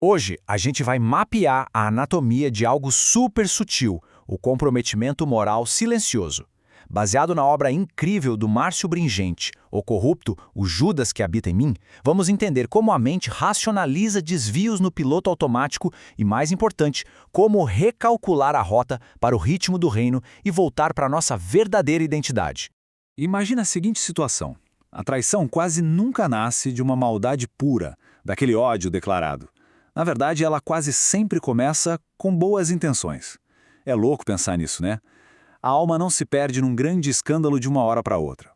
Hoje, a gente vai mapear a anatomia de algo super sutil, o comprometimento moral silencioso. Baseado na obra incrível do Márcio Bringente, O Corrupto, o Judas que habita em mim, vamos entender como a mente racionaliza desvios no piloto automático e, mais importante, como recalcular a rota para o ritmo do reino e voltar para a nossa verdadeira identidade. Imagina a seguinte situação. A traição quase nunca nasce de uma maldade pura, daquele ódio declarado. Na verdade, ela quase sempre começa com boas intenções. É louco pensar nisso, né? A alma não se perde num grande escândalo de uma hora para outra.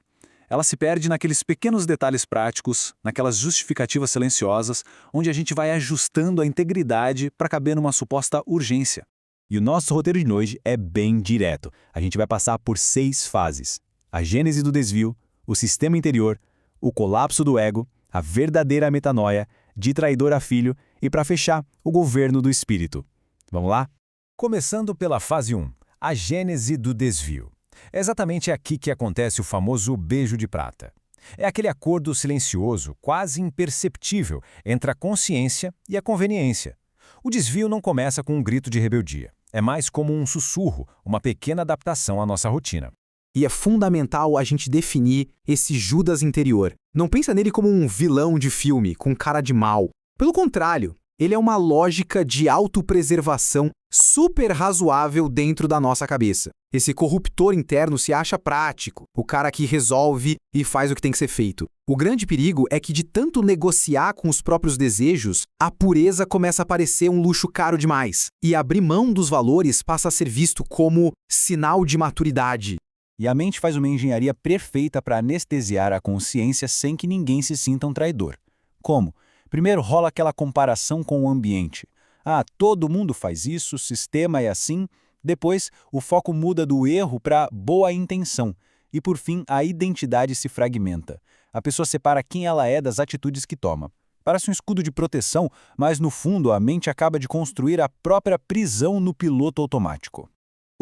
Ela se perde naqueles pequenos detalhes práticos, naquelas justificativas silenciosas, onde a gente vai ajustando a integridade para caber numa suposta urgência. E o nosso roteiro de hoje é bem direto. A gente vai passar por 6 fases: a gênese do desvio, o sistema interior, o colapso do ego, a verdadeira metanoia, de traidor a filho e, para fechar, o governo do espírito. Vamos lá? Começando pela fase 1, a gênese do desvio. É exatamente aqui que acontece o famoso beijo de prata. É aquele acordo silencioso, quase imperceptível, entre a consciência e a conveniência. O desvio não começa com um grito de rebeldia. É mais como um sussurro, uma pequena adaptação à nossa rotina. E é fundamental a gente definir esse Judas interior. Não pensa nele como um vilão de filme, com cara de mal. Pelo contrário, ele é uma lógica de autopreservação super razoável dentro da nossa cabeça. Esse corruptor interno se acha prático, o cara que resolve e faz o que tem que ser feito. O grande perigo é que de tanto negociar com os próprios desejos, a pureza começa a parecer um luxo caro demais. E abrir mão dos valores passa a ser visto como sinal de maturidade. E a mente faz uma engenharia perfeita para anestesiar a consciência sem que ninguém se sinta um traidor. Como? Primeiro rola aquela comparação com o ambiente. Ah, todo mundo faz isso, o sistema é assim. Depois, o foco muda do erro para boa intenção. E por fim, a identidade se fragmenta. A pessoa separa quem ela é das atitudes que toma. Parece um escudo de proteção, mas no fundo a mente acaba de construir a própria prisão no piloto automático.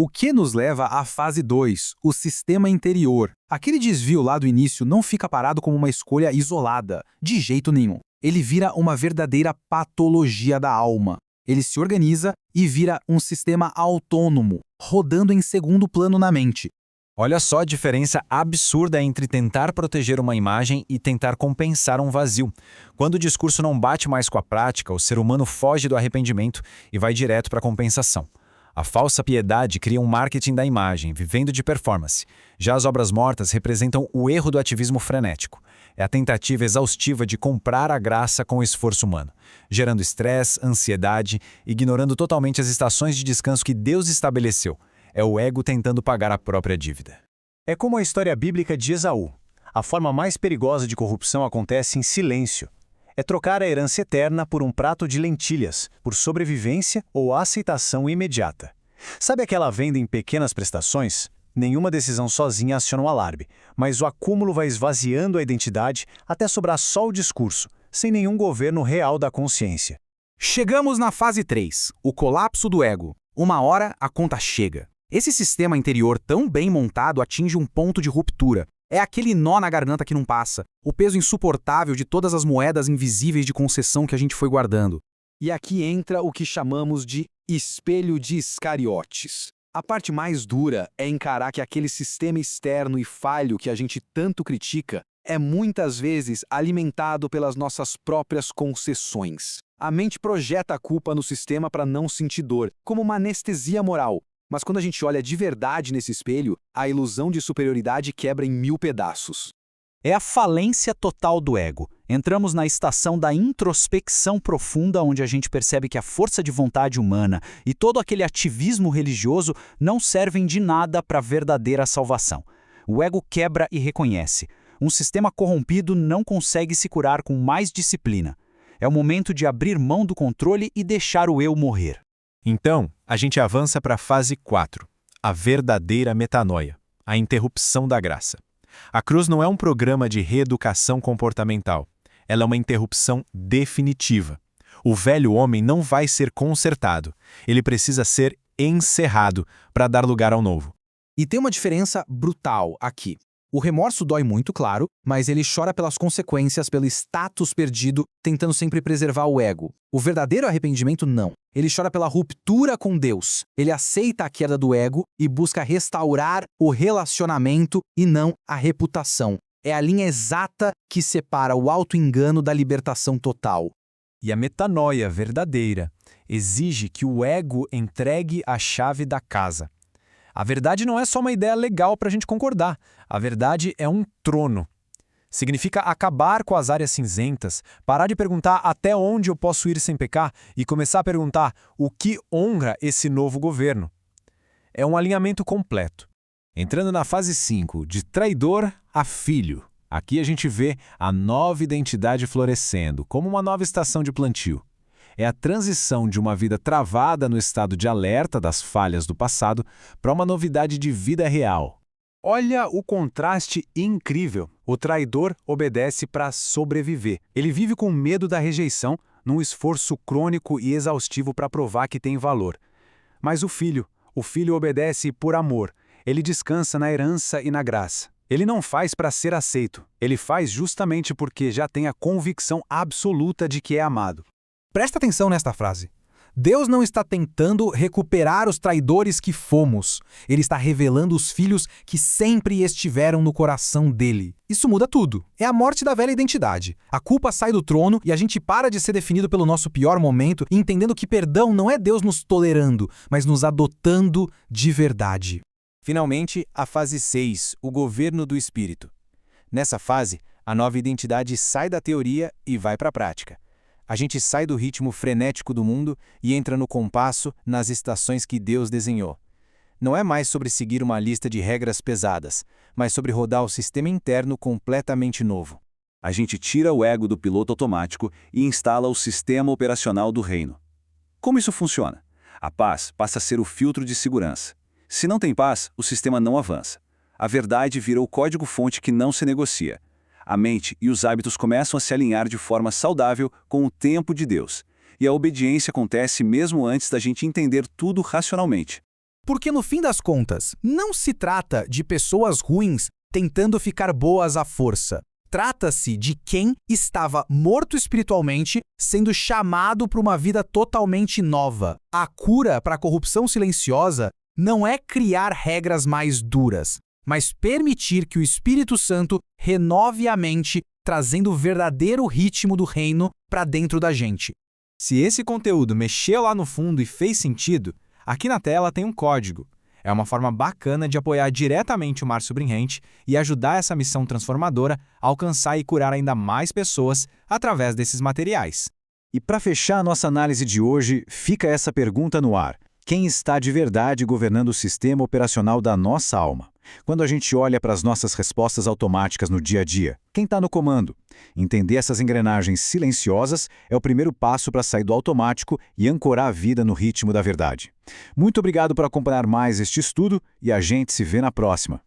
O que nos leva à fase 2, o sistema interior. Aquele desvio lá do início não fica parado como uma escolha isolada, de jeito nenhum. Ele vira uma verdadeira patologia da alma. Ele se organiza e vira um sistema autônomo, rodando em segundo plano na mente. Olha só a diferença absurda entre tentar proteger uma imagem e tentar compensar um vazio. Quando o discurso não bate mais com a prática, o ser humano foge do arrependimento e vai direto para a compensação. A falsa piedade cria um marketing da imagem, vivendo de performance. Já as obras mortas representam o erro do ativismo frenético. É a tentativa exaustiva de comprar a graça com o esforço humano, gerando estresse, ansiedade, ignorando totalmente as estações de descanso que Deus estabeleceu. É o ego tentando pagar a própria dívida. É como a história bíblica de Esaú. A forma mais perigosa de corrupção acontece em silêncio. É trocar a herança eterna por um prato de lentilhas, por sobrevivência ou aceitação imediata. Sabe aquela venda em pequenas prestações? Nenhuma decisão sozinha aciona o alarme, mas o acúmulo vai esvaziando a identidade até sobrar só o discurso, sem nenhum governo real da consciência. Chegamos na fase 3, o colapso do ego. Uma hora a conta chega. Esse sistema interior tão bem montado atinge um ponto de ruptura. É aquele nó na garganta que não passa, o peso insuportável de todas as moedas invisíveis de concessão que a gente foi guardando. E aqui entra o que chamamos de espelho de Iscariotes. A parte mais dura é encarar que aquele sistema externo e falho que a gente tanto critica é muitas vezes alimentado pelas nossas próprias concessões. A mente projeta a culpa no sistema para não sentir dor, como uma anestesia moral. Mas quando a gente olha de verdade nesse espelho, a ilusão de superioridade quebra em 1000 pedaços. É a falência total do ego. Entramos na estação da introspecção profunda, onde a gente percebe que a força de vontade humana e todo aquele ativismo religioso não servem de nada para a verdadeira salvação. O ego quebra e reconhece. Um sistema corrompido não consegue se curar com mais disciplina. É o momento de abrir mão do controle e deixar o eu morrer. Então, a gente avança para a fase 4, a verdadeira metanoia, a interrupção da graça. A cruz não é um programa de reeducação comportamental. Ela é uma interrupção definitiva. O velho homem não vai ser consertado. Ele precisa ser encerrado para dar lugar ao novo. E tem uma diferença brutal aqui. O remorso dói muito, claro, mas ele chora pelas consequências, pelo status perdido, tentando sempre preservar o ego. O verdadeiro arrependimento não. Ele chora pela ruptura com Deus. Ele aceita a queda do ego e busca restaurar o relacionamento e não a reputação. É a linha exata que separa o auto-engano da libertação total. E a metanoia verdadeira exige que o ego entregue a chave da casa. A verdade não é só uma ideia legal para a gente concordar. A verdade é um trono. Significa acabar com as áreas cinzentas, parar de perguntar até onde eu posso ir sem pecar e começar a perguntar o que honra esse novo governo. É um alinhamento completo. Entrando na fase 5, de traidor a filho. Aqui a gente vê a nova identidade florescendo, como uma nova estação de plantio. É a transição de uma vida travada no estado de alerta das falhas do passado para uma novidade de vida real. Olha o contraste incrível. O traidor obedece para sobreviver. Ele vive com medo da rejeição, num esforço crônico e exaustivo para provar que tem valor. Mas o filho obedece por amor. Ele descansa na herança e na graça. Ele não faz para ser aceito. Ele faz justamente porque já tem a convicção absoluta de que é amado. Presta atenção nesta frase. Deus não está tentando recuperar os traidores que fomos. Ele está revelando os filhos que sempre estiveram no coração dele. Isso muda tudo. É a morte da velha identidade. A culpa sai do trono e a gente para de ser definido pelo nosso pior momento, entendendo que perdão não é Deus nos tolerando, mas nos adotando de verdade. Finalmente, a fase 6, o governo do espírito. Nessa fase, a nova identidade sai da teoria e vai para a prática. A gente sai do ritmo frenético do mundo e entra no compasso nas estações que Deus desenhou. Não é mais sobre seguir uma lista de regras pesadas, mas sobre rodar o sistema interno completamente novo. A gente tira o ego do piloto automático e instala o sistema operacional do reino. Como isso funciona? A paz passa a ser o filtro de segurança. Se não tem paz, o sistema não avança. A verdade vira o código-fonte que não se negocia. A mente e os hábitos começam a se alinhar de forma saudável com o tempo de Deus. E a obediência acontece mesmo antes da gente entender tudo racionalmente. Porque no fim das contas, não se trata de pessoas ruins tentando ficar boas à força. Trata-se de quem estava morto espiritualmente, sendo chamado para uma vida totalmente nova. A cura para a corrupção silenciosa não é criar regras mais duras, mas permitir que o Espírito Santo renove a mente, trazendo o verdadeiro ritmo do reino para dentro da gente. Se esse conteúdo mexeu lá no fundo e fez sentido, aqui na tela tem um código. É uma forma bacana de apoiar diretamente o Márcio Brinhente e ajudar essa missão transformadora a alcançar e curar ainda mais pessoas através desses materiais. E para fechar a nossa análise de hoje, fica essa pergunta no ar. Quem está de verdade governando o sistema operacional da nossa alma? Quando a gente olha para as nossas respostas automáticas no dia a dia, quem está no comando? Entender essas engrenagens silenciosas é o primeiro passo para sair do automático e ancorar a vida no ritmo da verdade. Muito obrigado por acompanhar mais este estudo e a gente se vê na próxima.